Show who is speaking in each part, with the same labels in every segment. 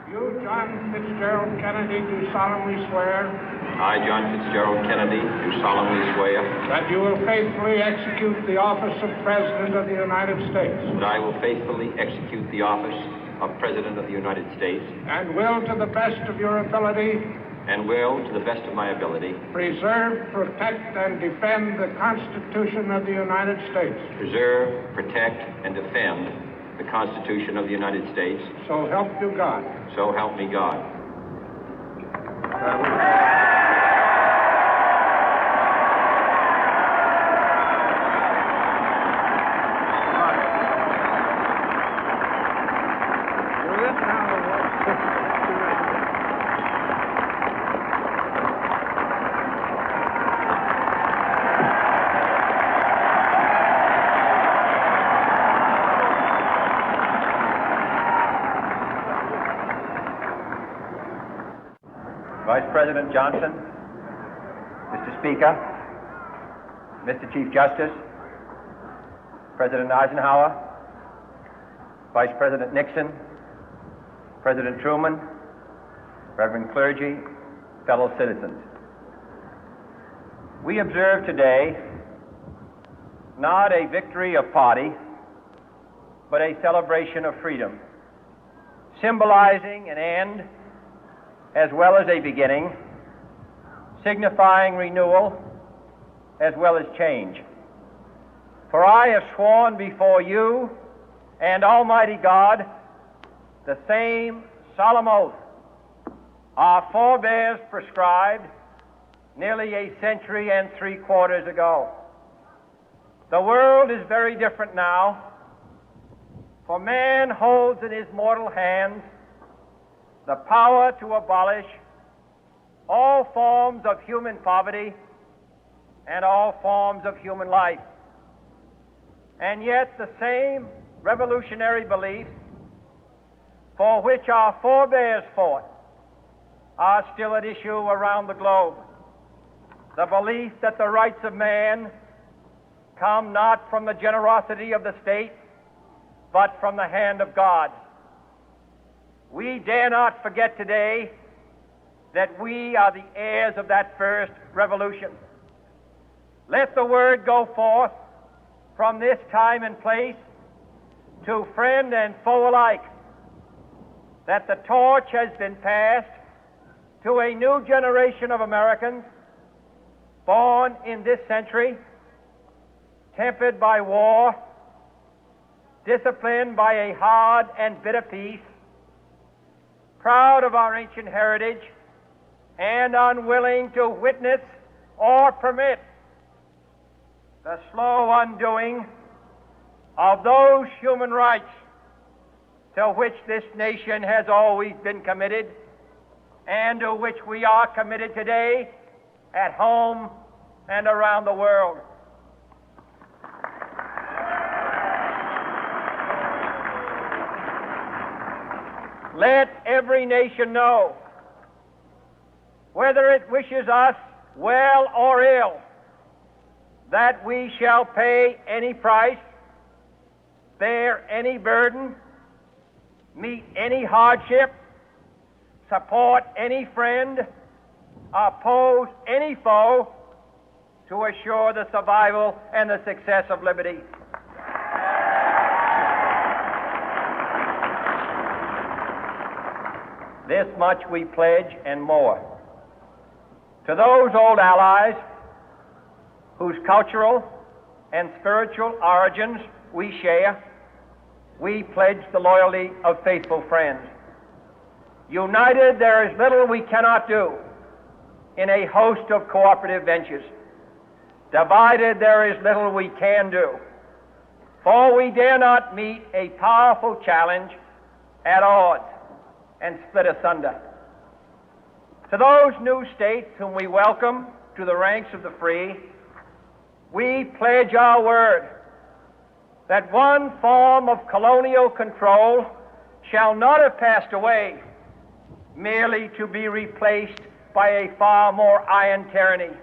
Speaker 1: You, John Fitzgerald Kennedy, do solemnly swear
Speaker 2: I, John Fitzgerald Kennedy, do solemnly swear
Speaker 1: that you will faithfully execute the office of President of the United States
Speaker 2: that I will faithfully execute the office of President of the United States
Speaker 1: and will, to the best of your ability,
Speaker 2: and will, to the best of my ability,
Speaker 1: preserve, protect, and defend the Constitution of the United States.
Speaker 2: preserve, protect, and defend the Constitution of the United States.
Speaker 1: So help you God.
Speaker 2: So help me God.
Speaker 3: Vice President Johnson, Mr. Speaker, Mr. Chief Justice, President Eisenhower, Vice President Nixon, President Truman, Reverend clergy, fellow citizens. We observe today not a victory of party, but a celebration of freedom, symbolizing an end as well as a beginning, signifying renewal as well as change. For I have sworn before you and Almighty God the same solemn oath our forebears prescribed nearly a century and 3/4 ago. The world is very different now, for man holds in his mortal hands the power to abolish all forms of human poverty and all forms of human life. And yet the same revolutionary beliefs for which our forebears fought are still at issue around the globe. The belief that the rights of man come not from the generosity of the state, but from the hand of God. We dare not forget today that we are the heirs of that first revolution. Let the word go forth from this time and place to friend and foe alike that the torch has been passed to a new generation of Americans born in this century, tempered by war, disciplined by a hard and bitter peace, proud of our ancient heritage, and unwilling to witness or permit the slow undoing of those human rights to which this nation has always been committed and to which we are committed today at home and around the world. Let every nation know, whether it wishes us well or ill, that we shall pay any price, bear any burden, meet any hardship, support any friend, oppose any foe to assure the survival and the success of liberty. This much we pledge and more. To those old allies whose cultural and spiritual origins we share, we pledge the loyalty of faithful friends. United, there is little we cannot do in a host of cooperative ventures. Divided, there is little we can do, for we dare not meet a powerful challenge at odds and split asunder. To those new states whom we welcome to the ranks of the free, we pledge our word that one form of colonial control shall not have passed away, merely to be replaced by a far more iron tyranny.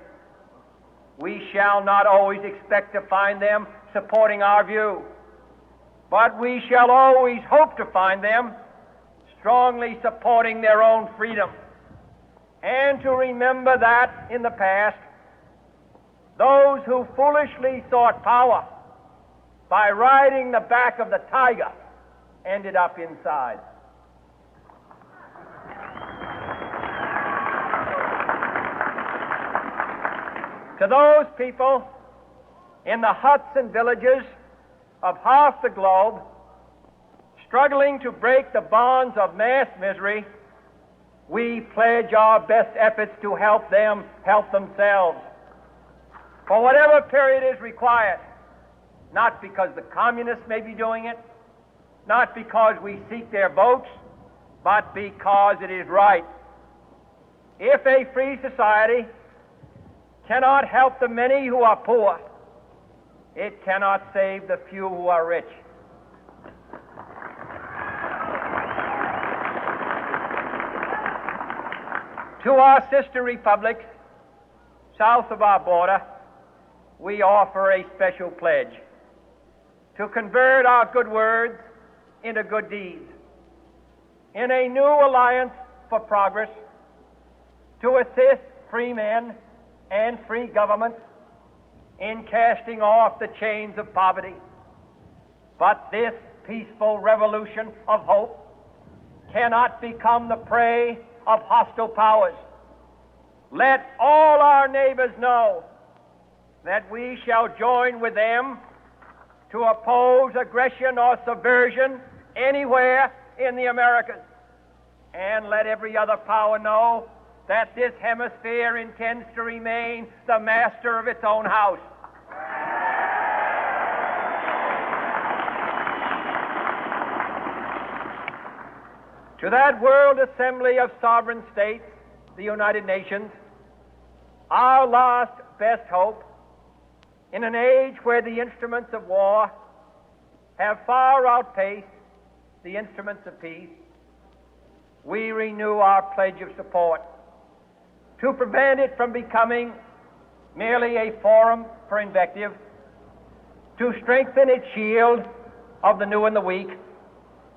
Speaker 3: We shall not always expect to find them supporting our view, but we shall always hope to find them strongly supporting their own freedom, and to remember that in the past, those who foolishly sought power by riding the back of the tiger ended up inside. To those people in the huts and villages of half the globe struggling to break the bonds of mass misery, we pledge our best efforts to help them help themselves for whatever period is required, not because the communists may be doing it, not because we seek their votes, but because it is right. If a free society cannot help the many who are poor, it cannot save the few who are rich. To our sister republics south of our border, we offer a special pledge to convert our good words into good deeds, in a new alliance for progress, to assist free men and free governments in casting off the chains of poverty. But this peaceful revolution of hope cannot become the prey of hostile powers. Let all our neighbors know that we shall join with them to oppose aggression or subversion anywhere in the Americas. And let every other power know that this hemisphere intends to remain the master of its own house. To that World Assembly of Sovereign States, the United Nations, our last best hope, in an age where the instruments of war have far outpaced the instruments of peace, we renew our pledge of support to prevent it from becoming merely a forum for invective, to strengthen its shield of the new and the weak,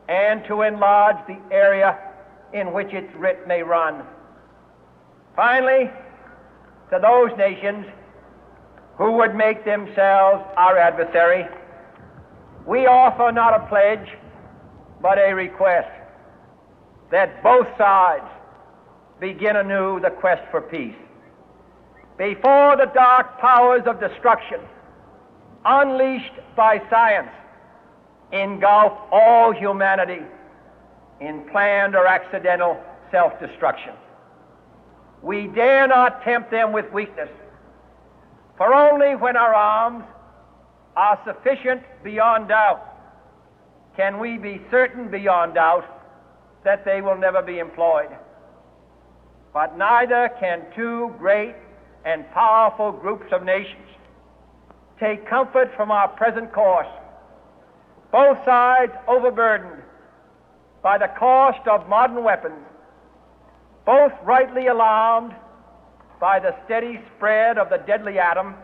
Speaker 3: and to enlarge the area in which its writ may run. Finally, to those nations who would make themselves our adversary, we offer not a pledge, but a request that both sides begin anew the quest for peace. Before the dark powers of destruction, unleashed by science, engulf all humanity in planned or accidental self-destruction, we dare not tempt them with weakness, for only when our arms are sufficient beyond doubt can we be certain beyond doubt that they will never be employed. But neither can two great and powerful groups of nations take comfort from our present course, both sides overburdened by the cost of modern weapons, both rightly alarmed by the steady spread of the deadly atom,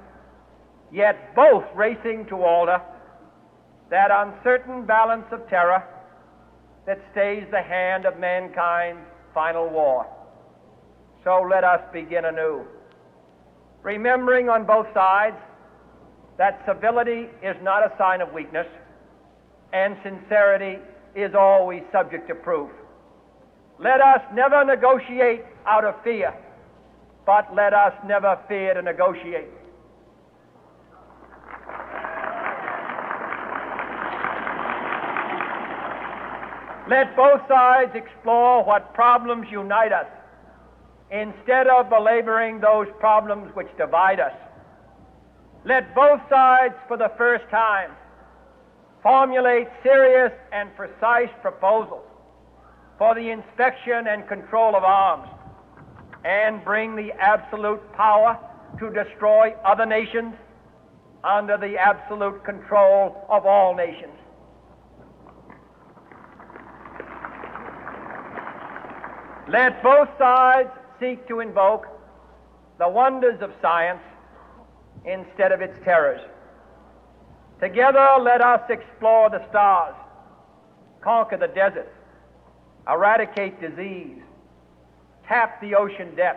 Speaker 3: yet both racing to alter that uncertain balance of terror that stays the hand of mankind's final war. So let us begin anew, remembering on both sides that civility is not a sign of weakness, and sincerity is always subject to proof. Let us never negotiate out of fear, but let us never fear to negotiate. Let both sides explore what problems unite us, instead of belaboring those problems which divide us. Let both sides, for the first time, formulate serious and precise proposals for the inspection and control of arms, and bring the absolute power to destroy other nations under the absolute control of all nations. Let both sides seek to invoke the wonders of science instead of its terrors. Together, let us explore the stars, conquer the deserts, eradicate disease, tap the ocean depths,